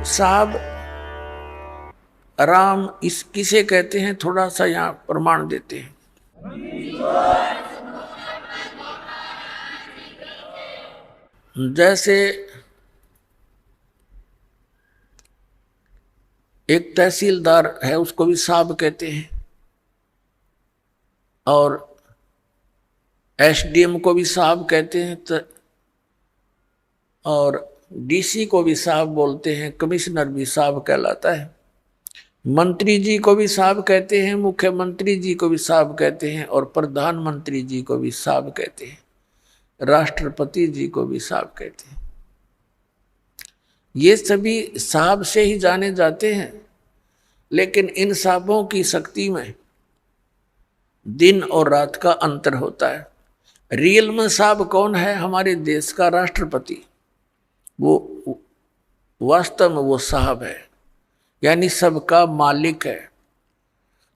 साहब राम इस किसे कहते हैं, थोड़ा सा यहाँ प्रमाण देते हैं। जैसे एक तहसीलदार है, उसको भी साहब कहते हैं, और एसडीएम को भी साहब कहते हैं, और डीसी को भी साहब बोलते हैं, कमिश्नर भी साहब कहलाता है, मंत्री जी को भी साहब कहते हैं, मुख्यमंत्री जी को भी साहब कहते हैं, और प्रधानमंत्री जी को भी साहब कहते हैं, राष्ट्रपति जी को भी साहब कहते हैं। ये सभी साहब से ही जाने जाते हैं। लेकिन इन साहबों की शक्ति में दिन और रात का अंतर होता है। रियल में साहब कौन है? हमारे देश का राष्ट्रपति, वो वास्तव में वो साहब है, यानी सबका मालिक है।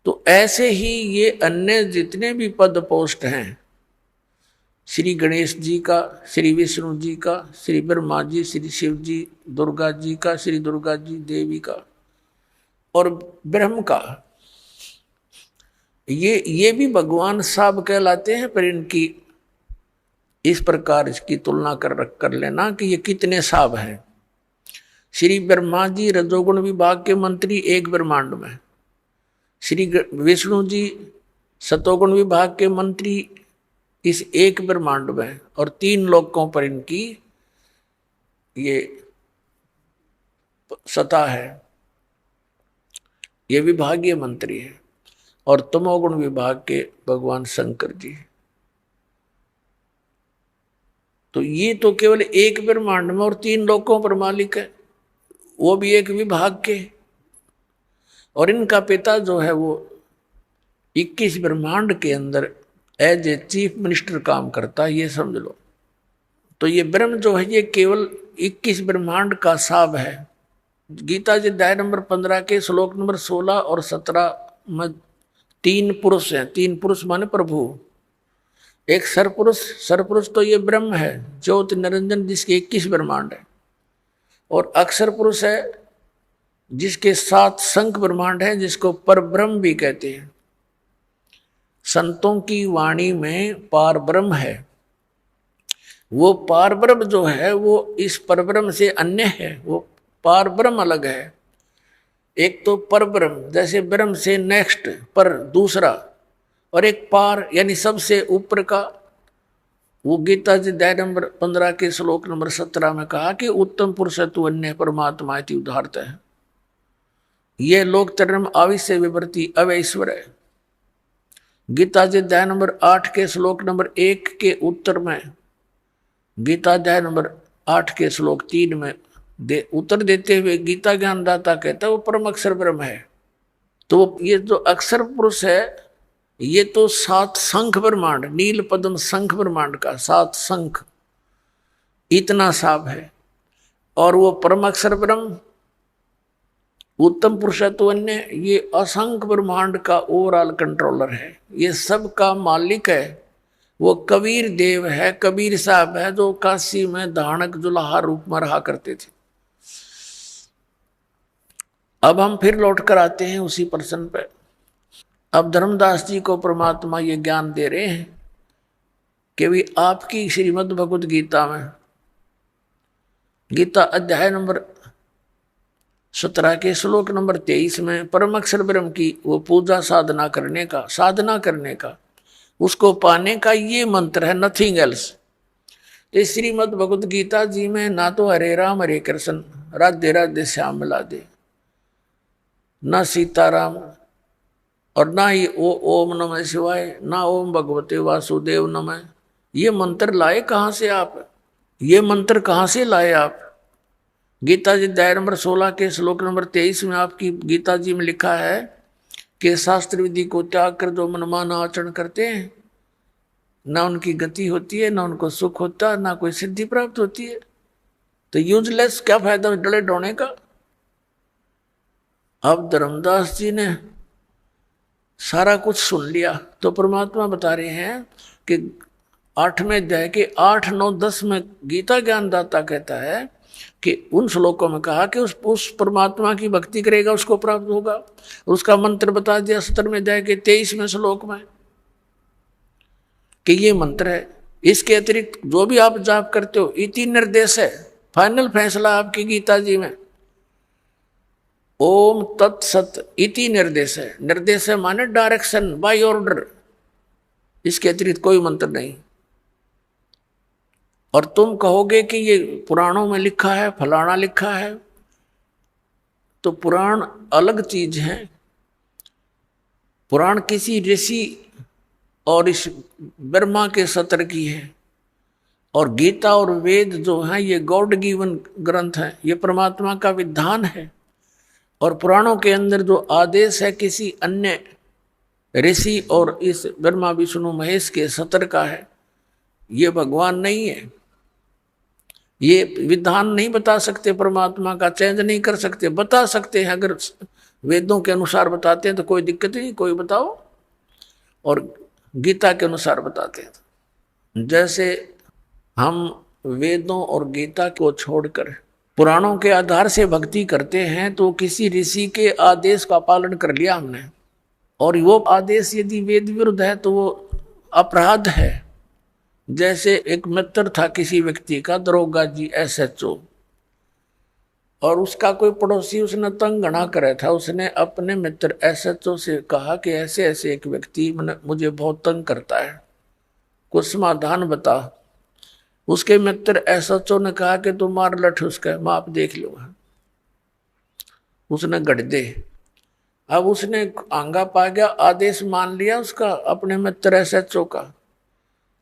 तो ऐसे ही ये अन्य जितने भी पद पोस्ट हैं, श्री गणेश जी का, श्री विष्णु जी का, श्री ब्रह्मा जी, श्री शिव जी, दुर्गा जी का, श्री दुर्गा जी देवी का, और ब्रह्म का, ये भी भगवान साहब कहलाते हैं। पर इनकी इस प्रकार इसकी तुलना कर लेना कि ये कितने साहब हैं। श्री ब्रह्मा जी रजोगुण विभाग के मंत्री एक ब्रह्मांड में, श्री विष्णु जी सतोगुण विभाग के मंत्री इस एक ब्रह्मांड में, और 3 लोकों पर इनकी ये सत्ता है। ये विभागीय मंत्री है, और तमोगुण विभाग के भगवान शंकर जी। तो ये तो केवल एक ब्रह्मांड में और 3 लोकों पर मालिक है, वो भी एक विभाग के। और इनका पिता जो है वो 21 ब्रह्मांड के अंदर एज ए चीफ मिनिस्टर काम करता है, ये समझ लो। तो ये ब्रह्म जो है ये केवल 21 ब्रह्मांड का साहब है। गीता जी अध्याय नंबर 15 के श्लोक नंबर 16 और 17 में 3 पुरुष हैं। 3 पुरुष माने प्रभु। एक सरपुरुष तो ये ब्रह्म है, ज्योति निरंजन, जिसके 21 ब्रह्मांड है। और अक्षर पुरुष है जिसके 7 शंख ब्रह्मांड है, जिसको परब्रह्म भी कहते हैं। संतों की वाणी में पार ब्रह्म है। वो पार ब्रह्म जो है वो इस परब्रह्म से अन्य है, वो पार ब्रह्म अलग है। एक तो परब्रह्म, जैसे ब्रह्म से नेक्स्ट पर दूसरा, और एक पार यानी सबसे ऊपर का। वो गीता जी अध्याय नंबर 15 के श्लोक नंबर 17 में कहा कि उत्तम पुरुष तु अन्य परमात्मा इति उदाहरत है। ये लोक तरम आविश्य विवर्ती अवैश्वर है। गीता जी अध्याय नंबर 8 के श्लोक नंबर 1 के उत्तर में, गीता अध्याय नंबर 8 के श्लोक 3 में उत्तर देते हुए गीता ज्ञानदाता कहता है वो परम अक्षर ब्रह्म है। तो ये जो अक्षर पुरुष है ये तो 7 शंख ब्रह्मांड, नील पद्म शंख ब्रह्मांड का 7 शंख, इतना साहब है। और वो परम अक्षर ब्रह्म उत्तम पुरुषत्व अन्य, ये असंख्य ब्रह्मांड का ओवरऑल कंट्रोलर है, ये सब का मालिक है। वो कबीर देव है, कबीर साहब है, जो काशी में धानक जुलाहा रूप में रहा करते थे। अब हम फिर लौट कर आते हैं उसी प्रश्न पे। अब धर्मदास जी को परमात्मा ये ज्ञान दे रहे हैं कि भी आपकी श्रीमद् भगवद गीता में, गीता अध्याय नंबर 17 के श्लोक नंबर 23 में परम अक्षर ब्रह्म की वो पूजा साधना करने का उसको पाने का ये मंत्र है, नथिंग एल्स। तो श्रीमद् भगवद गीता जी में ना तो हरे राम हरे कृष्ण राधे राधे श्याम मिला दे, ना सीताराम, और ना ही ओम नमः शिवाय, ना ओम भगवते वासुदेव नमः। ये मंत्र लाए कहाँ से आप? ये मंत्र कहाँ से लाए आप? गीता जी अध्याय नंबर 16 के श्लोक नंबर 23 में आपकी गीता जी में लिखा है कि शास्त्र विधि को त्याग कर जो मनमाना आचरण करते हैं, ना उनकी गति होती है, ना उनको सुख होता है, ना कोई सिद्धि प्राप्त होती है। तो यूजलेस, क्या फायदा डले डोने का। अब धर्मदास जी ने सारा कुछ सुन लिया, तो परमात्मा बता रहे हैं कि 8वें अध्याय के 8, 9, 10 में गीता ज्ञानदाता कहता है कि उन श्लोकों में कहा कि उस परमात्मा की भक्ति करेगा उसको प्राप्त होगा। उसका मंत्र बता दिया 17 में अध्याय के 23वें श्लोक में कि ये मंत्र है। इसके अतिरिक्त जो भी आप जाप करते हो, इति निर्देश है, फाइनल फैसला आपकी गीता जी में ओम तत्सत इति निर्देश है। निर्देश है माने डायरेक्शन, बाय ऑर्डर, इसके अतिरिक्त कोई मंत्र नहीं। और तुम कहोगे कि ये पुराणों में लिखा है, फलाना लिखा है, तो पुराण अलग चीज है। पुराण किसी ऋषि और इस ब्रह्मा के सत्र की है, और गीता और वेद जो है ये गॉड गिवन ग्रंथ है, ये परमात्मा का विधान है। और पुराणों के अंदर जो आदेश है किसी अन्य ऋषि और इस ब्रह्मा विष्णु महेश के सत्र का है, ये भगवान नहीं है। ये विधान नहीं बता सकते, परमात्मा का चेंज नहीं कर सकते। बता सकते हैं अगर वेदों के अनुसार बताते हैं तो कोई दिक्कत नहीं, कोई बताओ, और गीता के अनुसार बताते हैं। जैसे हम वेदों और गीता को छोड़कर पुराणों के आधार से भक्ति करते हैं तो किसी ऋषि के आदेश का पालन कर लिया हमने, और वो आदेश यदि वेद विरुद्ध है तो वो अपराध है। जैसे एक मित्र था किसी व्यक्ति का, दरोगा जी SHO, और उसका कोई पड़ोसी उसने तंग घना करे था। उसने अपने मित्र SHO से कहा कि ऐसे ऐसे एक व्यक्ति मुझे बहुत तंग करता है, कुछ समाधान बता। उसके मित्र SHO ने कहा कि तुम मार लठ उसका, मैं आप देख लूंगा। उसने गढ़ दे। अब उसने आंगा पा गया, आदेश मान लिया उसका, अपने मित्र SHO का,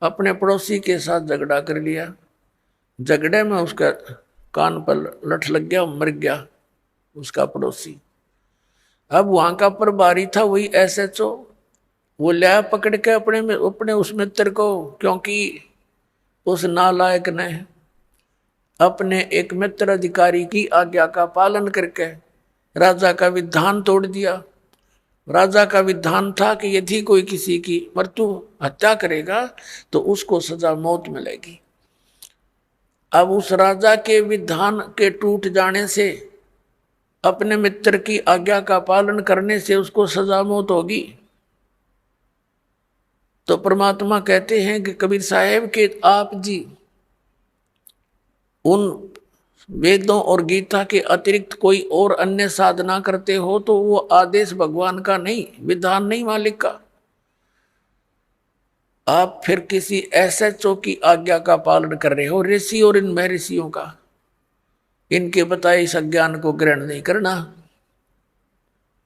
अपने पड़ोसी के साथ झगड़ा कर लिया। झगड़े में उसका कान पर लठ लग गया, मर गया उसका पड़ोसी। अब वहां का प्रभारी था वही SHO, वो लिया पकड़ के अपने उस मित्र को, क्योंकि उस नालायक ने अपने एक मित्र अधिकारी की आज्ञा का पालन करके राजा का विधान तोड़ दिया। राजा का विधान था कि यदि कोई किसी की मृत्यु हत्या करेगा तो उसको सजा मौत मिलेगी। अब उस राजा के विधान के टूट जाने से, अपने मित्र की आज्ञा का पालन करने से उसको सजा मौत होगी। तो परमात्मा कहते हैं कि कबीर साहेब के आप जी उन वेदों और गीता के अतिरिक्त कोई और अन्य साधना करते हो तो वो आदेश भगवान का नहीं, विधान नहीं, मालिक का। आप फिर किसी SHO की आज्ञा का पालन कर रहे हो। ऋषि और इन महर्षियों का, इनके बताए इस अज्ञान को ग्रहण नहीं करना।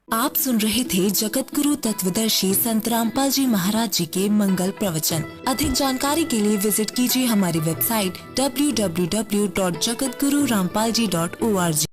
आप सुन रहे थे जगत गुरु तत्वदर्शी संत रामपाल जी महाराज जी के मंगल प्रवचन। अधिक जानकारी के लिए विजिट कीजिए हमारी वेबसाइट www.jagatgururampalji.org।